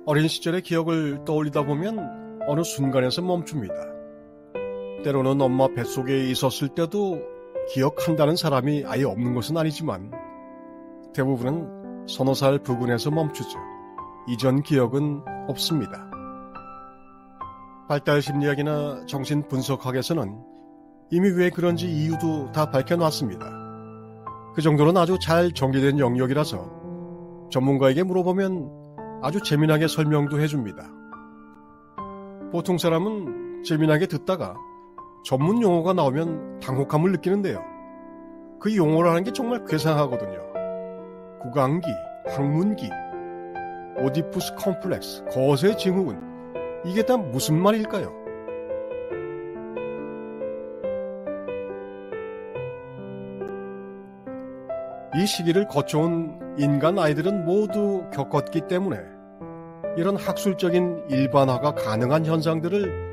어린 시절의 기억을 떠올리다 보면 어느 순간에서 멈춥니다. 때로는 엄마 뱃속에 있었을 때도 기억한다는 사람이 아예 없는 것은 아니지만 대부분은 서너 살 부근에서 멈추죠. 이전 기억은 없습니다. 발달심리학이나 정신분석학에서는 이미 왜 그런지 이유도 다 밝혀놨습니다. 그 정도는 아주 잘 정리된 영역이라서 전문가에게 물어보면 아주 재미나게 설명도 해줍니다. 보통 사람은 재미나게 듣다가 전문 용어가 나오면 당혹함을 느끼는데요. 그 용어를 하는 게 정말 괴상하거든요. 구강기, 항문기, 오디푸스 컴플렉스, 거세 증후군, 이게 다 무슨 말일까요? 이 시기를 거쳐온 인간 아이들은 모두 겪었기 때문에 이런 학술적인 일반화가 가능한 현상들을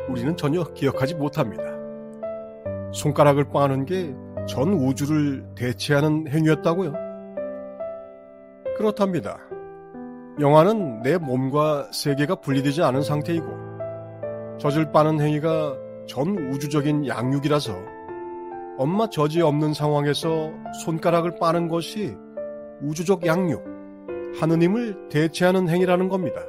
우리는 전혀 기억하지 못합니다. 손가락을 빠는 게 전 우주를 대체하는 행위였다고요? 그렇답니다. 영아는 내 몸과 세계가 분리되지 않은 상태이고 젖을 빠는 행위가 전 우주적인 양육이라서 엄마 젖이 없는 상황에서 손가락을 빠는 것이 우주적 양육, 하느님을 대체하는 행위라는 겁니다.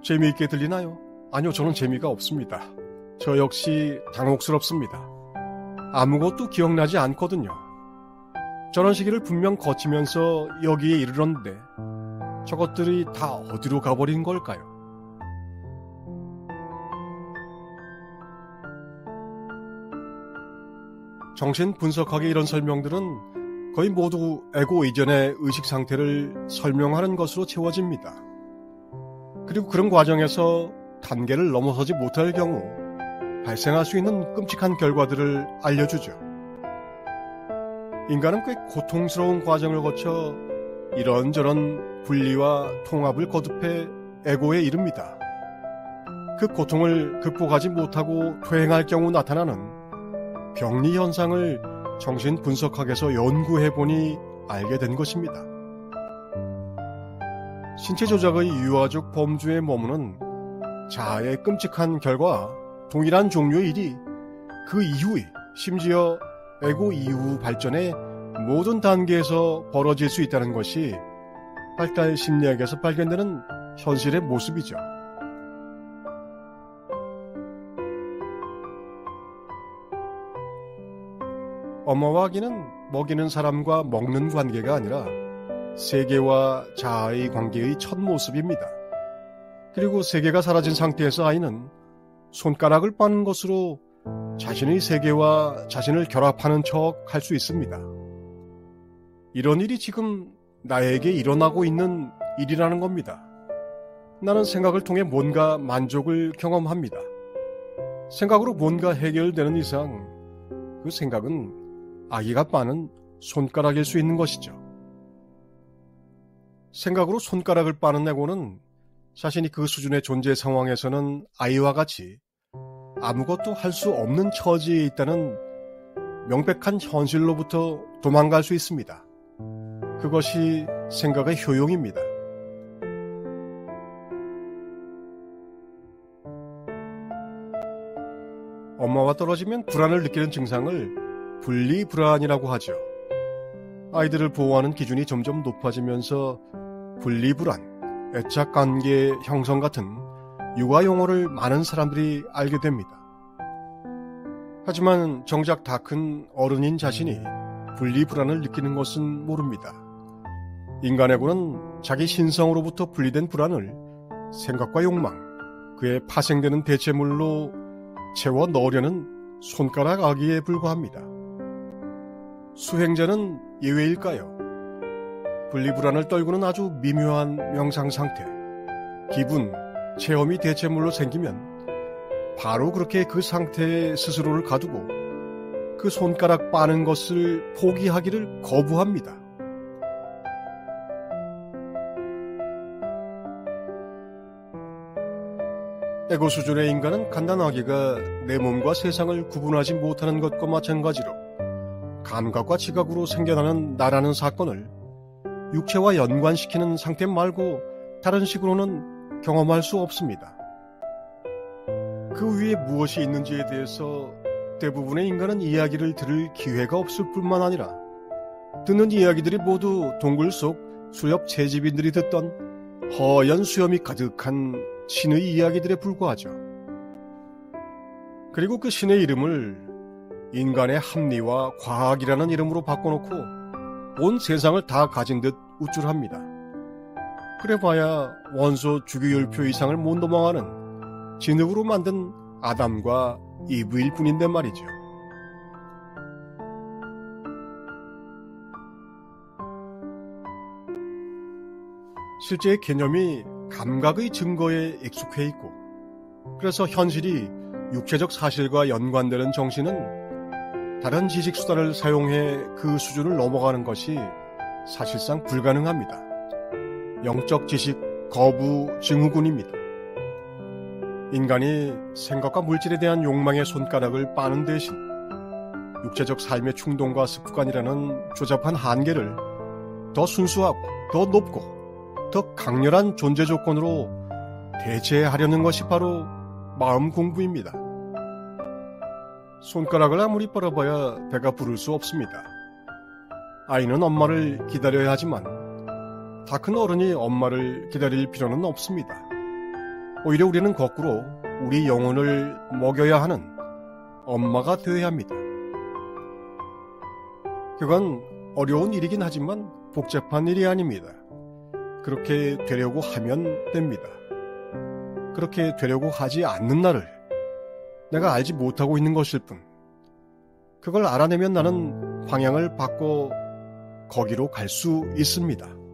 재미있게 들리나요? 아니요, 저는 재미가 없습니다. 저 역시 당혹스럽습니다. 아무것도 기억나지 않거든요. 저런 시기를 분명 거치면서 여기에 이르렀는데 저것들이 다 어디로 가버린 걸까요? 정신분석학의 이런 설명들은 거의 모두 에고 이전의 의식 상태를 설명하는 것으로 채워집니다. 그리고 그런 과정에서 단계를 넘어서지 못할 경우 발생할 수 있는 끔찍한 결과들을 알려주죠. 인간은 꽤 고통스러운 과정을 거쳐 이런저런 분리와 통합을 거듭해 에고에 이릅니다. 그 고통을 극복하지 못하고 퇴행할 경우 나타나는 병리 현상을 정신분석학에서 연구해보니 알게 된 것입니다. 신체 조작의 유아적 범주에 머무는 자아의 끔찍한 결과와 동일한 종류의 일이 그 이후에 심지어 에고 이후 발전의 모든 단계에서 벌어질 수 있다는 것이 발달 심리학에서 발견되는 현실의 모습이죠. 엄마와 아기는 먹이는 사람과 먹는 관계가 아니라 세계와 자아의 관계의 첫 모습입니다. 그리고 세계가 사라진 상태에서 아이는 손가락을 빠는 것으로 자신의 세계와 자신을 결합하는 척 할 수 있습니다. 이런 일이 지금 나에게 일어나고 있는 일이라는 겁니다. 나는 생각을 통해 뭔가 만족을 경험합니다. 생각으로 뭔가 해결되는 이상 그 생각은 아기가 빠는 손가락일 수 있는 것이죠. 생각으로 손가락을 빠는 에고는 자신이 그 수준의 존재 상황에서는 아이와 같이 아무것도 할 수 없는 처지에 있다는 명백한 현실로부터 도망갈 수 있습니다. 그것이 생각의 효용입니다. 엄마와 떨어지면 불안을 느끼는 증상을 분리불안이라고 하죠. 아이들을 보호하는 기준이 점점 높아지면서 분리불안, 애착관계 형성 같은 육아 용어를 많은 사람들이 알게 됩니다. 하지만 정작 다 큰 어른인 자신이 분리불안을 느끼는 것은 모릅니다. 인간에고는 자기 신성으로부터 분리된 불안을 생각과 욕망, 그에 파생되는 대체물로 채워 넣으려는 손가락 아기에 불과합니다. 수행자는 예외일까요? 분리불안을 떨구는 아주 미묘한 명상 상태, 기분, 체험이 대체물로 생기면 바로 그렇게 그 상태에 스스로를 가두고 그 손가락 빠는 것을 포기하기를 거부합니다. 에고 수준의 인간은 갓난아기가 내 몸과 세상을 구분하지 못하는 것과 마찬가지로 감각과 지각으로 생겨나는 나라는 사건을 육체와 연관시키는 상태 말고 다른 식으로는 경험할 수 없습니다. 그 위에 무엇이 있는지에 대해서 대부분의 인간은 이야기를 들을 기회가 없을 뿐만 아니라 듣는 이야기들이 모두 동굴 속 수렵 채집인들이 듣던 허연 수염이 가득한 신의 이야기들에 불과하죠. 그리고 그 신의 이름을 인간의 합리와 과학이라는 이름으로 바꿔놓고 온 세상을 다 가진 듯 우쭐합니다. 그래봐야 원소 주기율표 이상을 못 넘어가는 진흙으로 만든 아담과 이브일 뿐인데 말이죠. 실제의 개념이 감각의 증거에 익숙해 있고, 그래서 현실이 육체적 사실과 연관되는 정신은 다른 지식 수단을 사용해 그 수준을 넘어가는 것이 사실상 불가능합니다. 영적 지식 거부 증후군입니다. 인간이 생각과 물질에 대한 욕망의 손가락을 빠는 대신 육체적 삶의 충동과 습관이라는 조잡한 한계를 더 순수하고 더 높고 더 강렬한 존재 조건으로 대체하려는 것이 바로 마음 공부입니다. 손가락을 아무리 뻗어봐야 배가 부를 수 없습니다. 아이는 엄마를 기다려야 하지만 다 큰 어른이 엄마를 기다릴 필요는 없습니다. 오히려 우리는 거꾸로 우리 영혼을 먹여야 하는 엄마가 되어야 합니다. 그건 어려운 일이긴 하지만 복잡한 일이 아닙니다. 그렇게 되려고 하면 됩니다. 그렇게 되려고 하지 않는 나를 내가 알지 못하고 있는 것일 뿐, 그걸 알아내면 나는 방향을 바꿔 거기로 갈 수 있습니다.